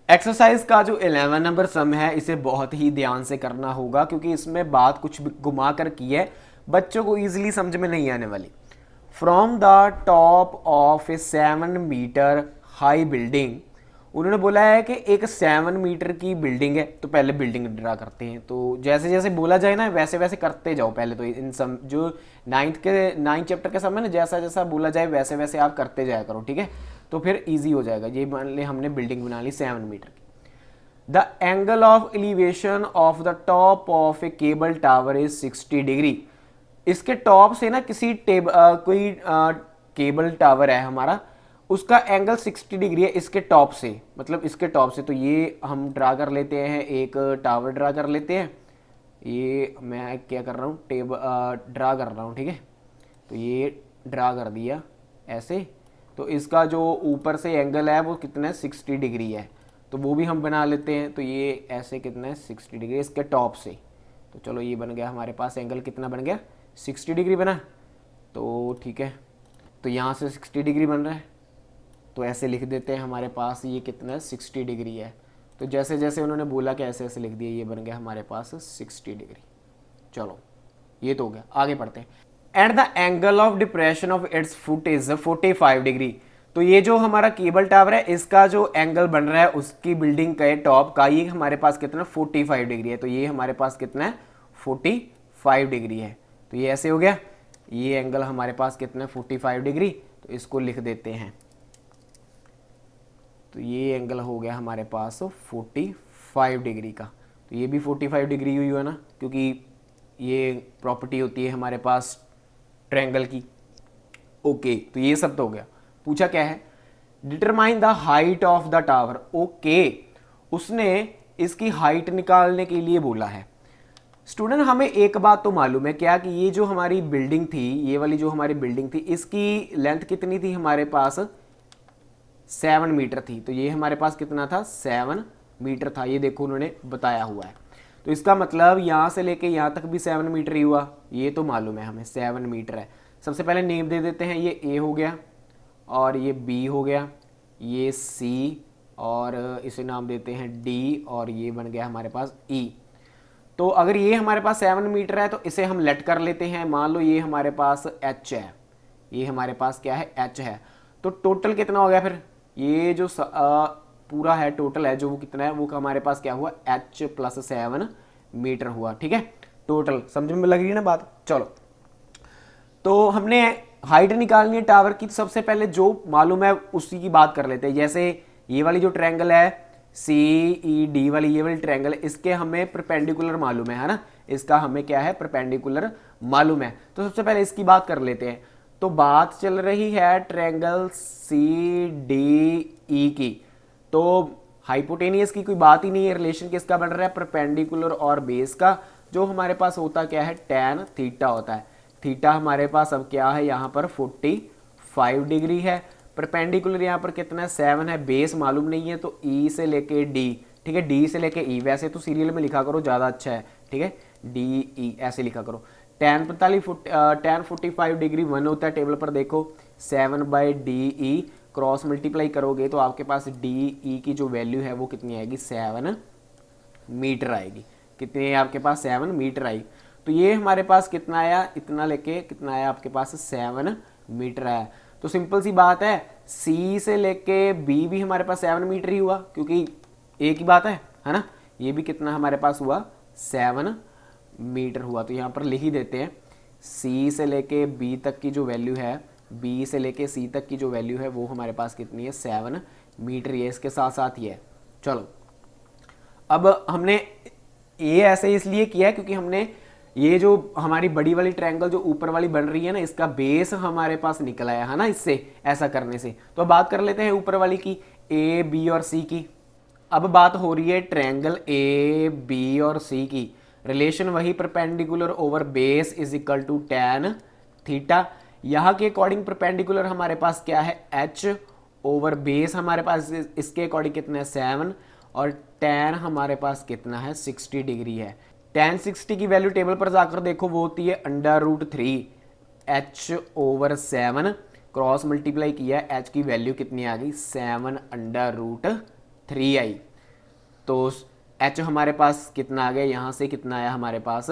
Exercise का जो 11 number सम है इसे बहुत ही ध्यान से करना होगा, क्योंकि इसमें बात कुछ भी घुमा कर की है, बच्चों को इजीली समझ में नहीं आने वाली। From the top of a 7 metre high building, उन्होंने बोला है कि एक 7 मीटर की बिल्डिंग है, तो पहले बिल्डिंग ड्रा करते हैं। तो जैसे जैसे बोला जाए ना वैसे वैसे करते जाओ पहले, तो इन सम जो नाइन्थ चैप्टर के समय ना जैसा जैसा बोला जाए वैसे वैसे आप करते जाया करो, ठीक है, तो फिर इजी हो जाएगा। ये मान ले हमने बिल्डिंग बना ली 7 मीटर की। The angle of elevation of the top of A cable tower is 60 degree. इसके टॉप से ना किसी कोई केबल टावर है हमारा, उसका एंगल 60 डिग्री है इसके टॉप से, मतलब इसके टॉप से। तो ये हम ड्रा कर लेते हैं, एक टावर ड्रा कर लेते हैं। ये मैं क्या कर रहा हूँ, ड्रा कर रहा हूँ, ठीक है। तो ये ड्रा कर दिया ऐसे। तो इसका जो ऊपर से एंगल है वो कितना है, 60 डिग्री है, तो वो भी हम बना लेते हैं। तो ये ऐसे कितना है, 60 डिग्री इसके टॉप से। तो चलो ये बन गया हमारे पास, एंगल कितना बन गया, 60 डिग्री बना। तो ठीक है, तो यहाँ से 60 डिग्री बन रहा है, तो ऐसे लिख देते हैं हमारे पास ये कितना है, 60 डिग्री है। तो जैसे जैसे उन्होंने बोला कि ऐसे ऐसे लिख दिया, ये बन गया हमारे पास 60 डिग्री। चलो ये तो हो गया, आगे पढ़ते हैं। At the angle of depression of its foot is 45 degree. तो ये जो हमारा केबल टावर है इसका जो एंगल बन रहा है उसकी बिल्डिंग के टॉप का, ये हमारे पास कितना 45 डिग्री है। तो ये हमारे पास कितना है, 45 डिग्री है। तो ये ऐसे हो गया, ये एंगल हमारे पास कितना है, 45 डिग्री। तो इसको लिख देते हैं। तो ये एंगल हो गया हमारे पास 45 डिग्री का। तो ये भी 45 डिग्री हुई है ना, क्योंकि ये प्रॉपर्टी होती है हमारे पास ट्रायंगल की। ओके, तो ये सब तो हो गया। पूछा क्या है, determine the height of the tower. Okay, उसने इसकी हाइट निकालने के लिए बोला है। स्टूडेंट हमें एक बात तो मालूम है क्या, कि ये जो हमारी बिल्डिंग थी, ये वाली जो हमारी बिल्डिंग थी, इसकी लेंथ कितनी थी हमारे पास, 7 मीटर थी। तो ये हमारे पास कितना था, 7 मीटर था। ये देखो उन्होंने बताया हुआ है। तो इसका मतलब यहाँ से लेके यहाँ तक भी 7 मीटर ही हुआ, ये तो मालूम है हमें 7 मीटर है। सबसे पहले नेम दे देते हैं, ये ए हो गया और ये बी हो गया, ये सी, और इसे नाम देते हैं डी, और ये बन गया हमारे पास ई। तो अगर ये हमारे पास 7 मीटर है तो इसे हम लेट कर लेते हैं। मान लो ये हमारे पास एच है, ये हमारे पास क्या है, एच है। तो टोटल कितना हो गया फिर, ये जो पूरा है टोटल है जो वो कितना है, वो हमारे पास क्या हुआ, एच प्लस 7 मीटर हुआ, ठीक है। टोटल समझ में लग रही है ना बात। चलो, तो हमने हाइट निकालनी है टावर की, तो सबसे पहले जो मालूम है उसी की बात कर लेते हैं। जैसे ये वाली जो ट्रायंगल है सी ई डी वाली, ये वाली ट्रायंगल, इसके हमें परपेंडिकुलर मालूम है ना, इसका हमें क्या है, परपेंडिकुलर मालूम है। तो सबसे पहले इसकी बात कर लेते हैं। तो बात चल रही है ट्रायंगल सी डी ई की। तो हाइपोटेनियस की कोई बात ही नहीं है, रिलेशन किसका बन रहा है, परपेंडिकुलर और बेस का। जो हमारे पास होता क्या है, tan थीटा होता है। थीटा हमारे पास अब क्या है, यहाँ पर 45 डिग्री है। परपेंडिकुलर यहाँ पर कितना है, 7 है। बेस मालूम नहीं है, तो ई से लेके डी, ठीक है, डी से लेके ई। वैसे तो सीरियल में लिखा करो, ज़्यादा अच्छा है, ठीक है, डी ई ऐसे लिखा करो। tan 45 डिग्री 1 होता है, टेबल पर देखो 7/डी ई, क्रॉस मल्टीप्लाई करोगे तो आपके पास डी ई की जो वैल्यू है वो कितनी आएगी, 7 मीटर आएगी। कितनी है आपके पास, 7 मीटर आई। तो ये हमारे पास कितना आया, इतना लेके कितना आया आपके पास, 7 मीटर आया। तो सिंपल सी बात है, सी से लेके बी भी हमारे पास 7 मीटर ही हुआ, क्योंकि एक ही बात है ना। ये भी कितना हमारे पास हुआ, 7 मीटर हुआ। तो यहाँ पर लिख ही देते हैं, सी से लेके बी तक की जो वैल्यू है, बी से लेके सी तक की जो वैल्यू है वो हमारे पास कितनी है, 7 मीटर। ये इसके साथ साथ ही है। चलो, अब हमने ये ऐसे इसलिए किया है क्योंकि हमने ये जो हमारी बड़ी वाली ट्रायंगल जो ऊपर वाली बन रही है ना, इसका बेस हमारे पास निकल आया है ना इससे, ऐसा करने से। तो अब बात कर लेते हैं ऊपर वाली की, ए बी और सी की। अब बात हो रही है ट्रायंगल ए बी और सी की। रिलेशन वही, perpendicular over base is equal to tan theta. यहाँ के अकॉर्डिंग परपेंडिकुलर हमारे पास क्या है, एच, ओवर बेस हमारे पास इसके अकॉर्डिंग कितना है, 7, और tan हमारे पास कितना है, 60 डिग्री है। tan 60 की वैल्यू टेबल पर जाकर देखो, वो होती है √3 h/7। क्रॉस मल्टीप्लाई किया, h की वैल्यू कितनी आ गई, 7 √3 आई। तो एच हमारे पास कितना आ गया, यहाँ से कितना आया हमारे पास,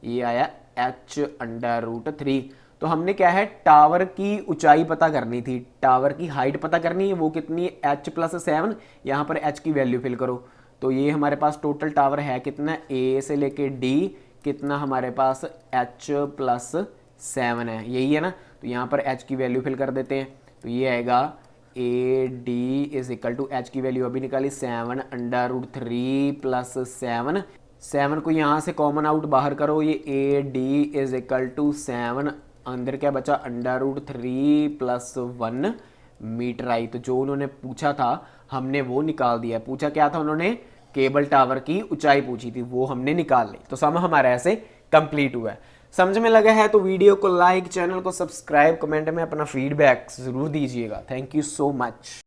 ये आया h√3। तो हमने क्या है, टावर की ऊंचाई पता करनी थी, टावर की हाइट पता करनी है, वो कितनी है h+7। यहाँ पर h की वैल्यू फिल करो, तो ये हमारे पास टोटल टावर है कितना, a से लेके d कितना हमारे पास h+7 है, यही है ना। तो यहाँ पर h की वैल्यू फिल कर देते हैं, तो ये आएगा AD is equal to h की वैल्यू अभी निकाली 7√3 + 7, 7 को यहाँ से कॉमन आउट बाहर करो, ये AD इज इक्वल टू 7, अंदर क्या बचा √3 + 1 मीटर आई। तो जो उन्होंने पूछा था हमने वो निकाल दिया। पूछा क्या था उन्होंने, केबल टावर की ऊंचाई पूछी थी, वो हमने निकाल ली। तो सम हमारा ऐसे कंप्लीट हुआ है। समझ में लगा है तो वीडियो को लाइक, चैनल को सब्सक्राइब, कमेंट में अपना फीडबैक जरूर दीजिएगा। Thank you so much.